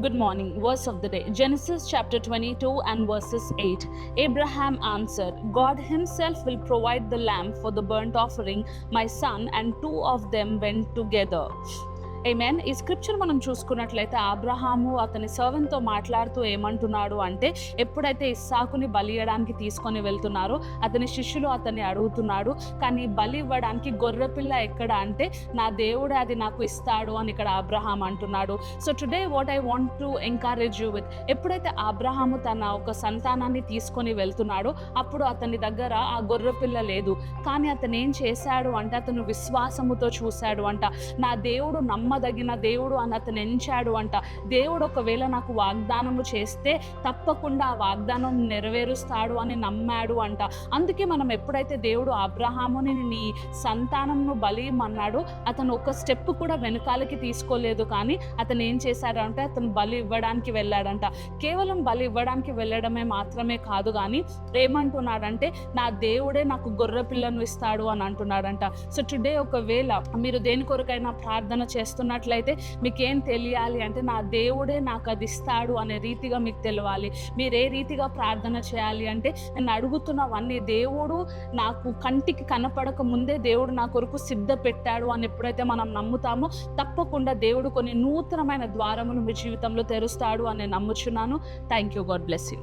Good morning. Verse of the day, Genesis chapter 22 and verses 8. Abraham answered, God himself will provide the lamb for the burnt offering, my son, and two of them went together. ఆమేన్. ఈ scripture మనం చూసుకున్నట్లయితే అబ్రహాము అతని సర్వెంట్తో మాట్లాడుతూ ఏమంటున్నాడు అంటే, ఎప్పుడైతే ఇస్సాకుని బలి ఇవ్వడానికి తీసుకొని వెళ్తున్నారో అతని శిష్యులు అతన్ని అడుగుతున్నాడు, కానీ బలి ఇవ్వడానికి గొర్రెపిల్ల ఎక్కడ అంటే, నా దేవుడే అది నాకు ఇస్తాడు అని ఇక్కడ అబ్రహాం అంటున్నాడు. So today what I want to encourage you with, ఎప్పుడైతే అబ్రహాము తన ఒక సంతానాన్ని తీసుకొని వెళ్తున్నాడో అప్పుడు అతని దగ్గర ఆ గొర్రెపిల్ల లేదు, కానీ అతను ఏం చేశాడు అంటే అతను విశ్వాసముతో చూశాడు అంట. నా దేవుడు నమ్మదగిన దేవుడు అని అతను ఎంచాడు అంట. దేవుడు ఒకవేళ నాకు వాగ్దానము చేస్తే తప్పకుండా ఆ వాగ్దానం నెరవేరుస్తాడు అని నమ్మాడు అంట. అందుకే మనం ఎప్పుడైతే దేవుడు అబ్రహాముని నీ సంతానంను బలి ఇమ్మన్నాడో అతను ఒక స్టెప్ కూడా వెనకాలకి తీసుకోలేదు, కానీ అతను ఏం చేశాడంటే అతను బలి ఇవ్వడానికి వెళ్ళాడంట. కేవలం బలి ఇవ్వడానికి వెళ్ళడమే మాత్రమే కాదు, కానీ ఏమంటున్నాడంటే నా దేవుడే నాకు గొర్రె పిల్లను ఇస్తాడు అని అంటున్నాడంట. సో టుడే ఒకవేళ మీరు దేని కొరకైనా ప్రార్థన చేస్తున్నట్లయితే మీకేం తెలియాలి అంటే నా దేవుడే నాకు అది ఇస్తాడు అనే రీతిగా మీకు తెలియాలి. మీరు ఏ రీతిగా ప్రార్థన చేయాలి అంటే, నేను అడుగుతున్నవన్నీ దేవుడు నాకు కంటికి కనపడక ముందే దేవుడు నా కొరకు సిద్ధ పెట్టాడు అని ఎప్పుడైతే మనం నమ్ముతామో తప్పకుండా దేవుడు కొన్ని నూతనమైన ద్వారములు మీ జీవితంలో తెరుస్తాడు అని నమ్ముచున్నాను. Thank you. God bless you.